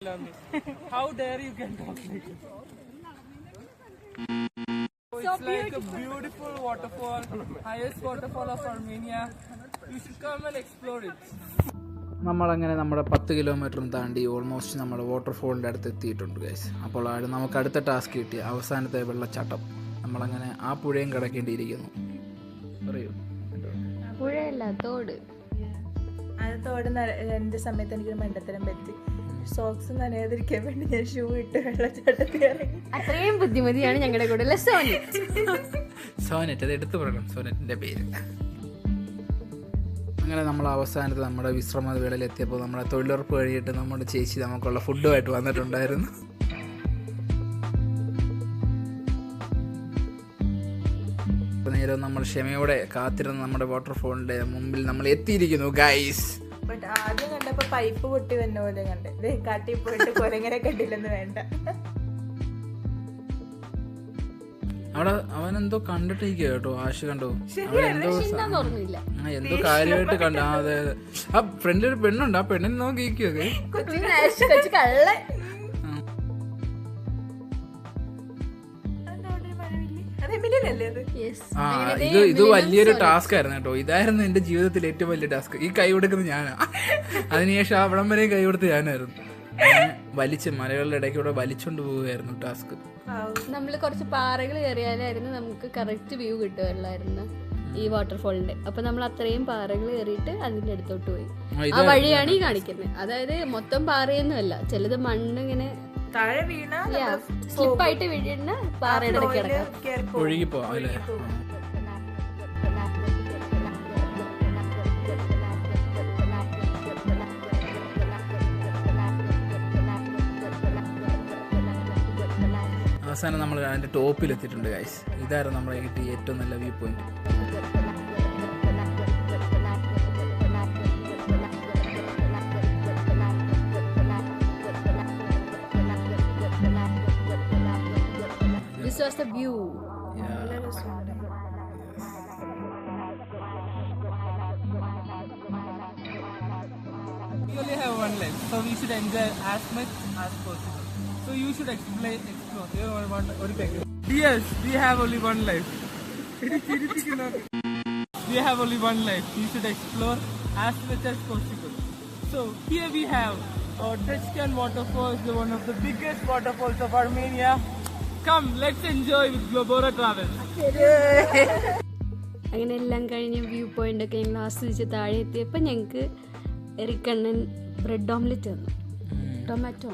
How dare you can talk like this? It's like a beautiful waterfall, highest waterfall of Armenia. You should come and explore it. നമ്മളങ്ങനെ നമ്മുടെ 10 കിലോമീറ്ററും താണ്ടി almost നമ്മൾ വാട്ടർഫോളിൻ്റെ അടുത്ത് എത്തിയിട്ടുണ്ട് guys. അപ്പോൾ നമുക്ക് അടുത്ത ടാസ്ക് കിട്ടിയ അവസാനത്തെ വെള്ളച്ചാട്ടം. നമ്മളങ്ങനെ ആ പുഴയും കിടക്കേണ്ടിയിരിക്കുന്നു. പറയൂ. പുഴയല്ല, തോട്. അത് തോട് എൻ്റെ സമയത്ത് എനിക്കൊരു മണ്ടത്തരം പറ്റി. സോക്സ് നനയാതിരിക്കാൻ വേണ്ടി ഞാൻ ഷൂ ഇട്ട് വെള്ളച്ചാട്ടത്തിൽ ഇറങ്ങി. അത്രയും ബുദ്ധിമതിയാണ് ഞങ്ങളുടെ കൂടെ ഉള്ള സോനറ്റ്. സോനറ്റ്, അത് എടുത്തു പറയണം സോനറ്റിൻ്റെ പേര്. അങ്ങനെ നമ്മൾ അവസാനത്ത് നമ്മുടെ വിശ്രമ വേളയിലെത്തിയപ്പോൾ നമ്മുടെ തൊഴിലുറപ്പ് കഴിയിട്ട് നമ്മുടെ ചേച്ചി നമുക്കുള്ള ഫുഡുമായിട്ട് വന്നിട്ടുണ്ടായിരുന്നു. നേരം നമ്മൾ ക്ഷമയോടെ കാത്തിരുന്ന് നമ്മുടെ വാട്ടർഫോളിൻ്റെ മുമ്പിൽ നമ്മൾ എത്തിയിരിക്കുന്നു ഗൈസ്. ബട്ട് ആദ്യം കണ്ടപ്പോ പൈപ്പ് പൊട്ടി വന്ന പോലെ കണ്ടേ. കാട്ടിൽ പോയിട്ട് കൊരങ്ങനെ കണ്ടില്ലെന്ന് വേണ്ട. അവിടെ അവനെന്തോ കണ്ടിട്ടിരിക്കുക കേട്ടോ, ആശ കണ്ടോ, എന്തോ ഓർമ്മയില്ല, എന്തോ കാര്യമായിട്ട് കണ്ട. അതെ, ആ ഫ്രണ്ടിൽ ഒരു പെണ്ണുണ്ട്, ആ പെണ്ണിനെ നോക്കിയിരിക്കുക. ഇത് വലിയൊരു ടാസ്ക് ആയിരുന്നു കേട്ടോ. ഇതായിരുന്നു എന്റെ ജീവിതത്തിൽ ഏറ്റവും വലിയ ടാസ്ക്. ഈ കൈ കൊടുക്കുന്നത് ഞാനാ. അതിനുശേഷം അവിടം വരെ കൈ കൊടുത്ത് ഞാനായിരുന്നു. വലിച്ച് മലകളുടെ ഇടയ്ക്കൂടെ വലിച്ചോണ്ട് പോവുകയായിരുന്നു ടാസ്ക്. നമ്മള് കുറച്ച് പാറകൾ കയറിയാലായിരുന്നു നമുക്ക് കറക്റ്റ് വ്യൂ കിട്ടുമല്ലായിരുന്നു ഈ വാട്ടർഫോളിന്റെ. അപ്പൊ നമ്മൾ അത്രയും പാറകൾ കയറിയിട്ട് അതിന്റെ അടുത്തോട്ട് പോയി. ആ വഴിയാണ് ഈ കാണിക്കുന്നത്. അതായത് മൊത്തം പാറയൊന്നും അല്ല, ചിലത് മണ്ണ് ഇങ്ങനെ താഴെ വീണ സ്ലിപ്പായിട്ട് വീഴുന്ന പാറയുടെ ഇടയ്ക്ക് ഒഴുകിപ്പോ അല്ലേ. അവസാനം നമ്മൾ അതിൻ്റെ ടോപ്പിലെത്തിയിട്ടുണ്ട് ഗൈസ്. ഇതായിരുന്നു നമ്മളെ കിട്ടിയ ഏറ്റവും നല്ല view point. This was the view. We only have one life, so we should enjoy as much as possible. So you should explore. Yes, we have only one life. We have only one life. You should explore as much as possible. So here we have Treshkan waterfalls, one of the biggest waterfalls of Armenia. Come, let's enjoy with Globora Travels. അങ്ങനെ എല്ലാം കഴിഞ്ഞ് view point ഒക്കെ ഞങ്ങൾ ആസ്വദിച്ച് താഴെ എത്തിയപ്പോൾ ഞങ്ങൾക്ക് എറിക്കണ്ണൻ bread omelette തന്നു. ടൊമാറ്റോ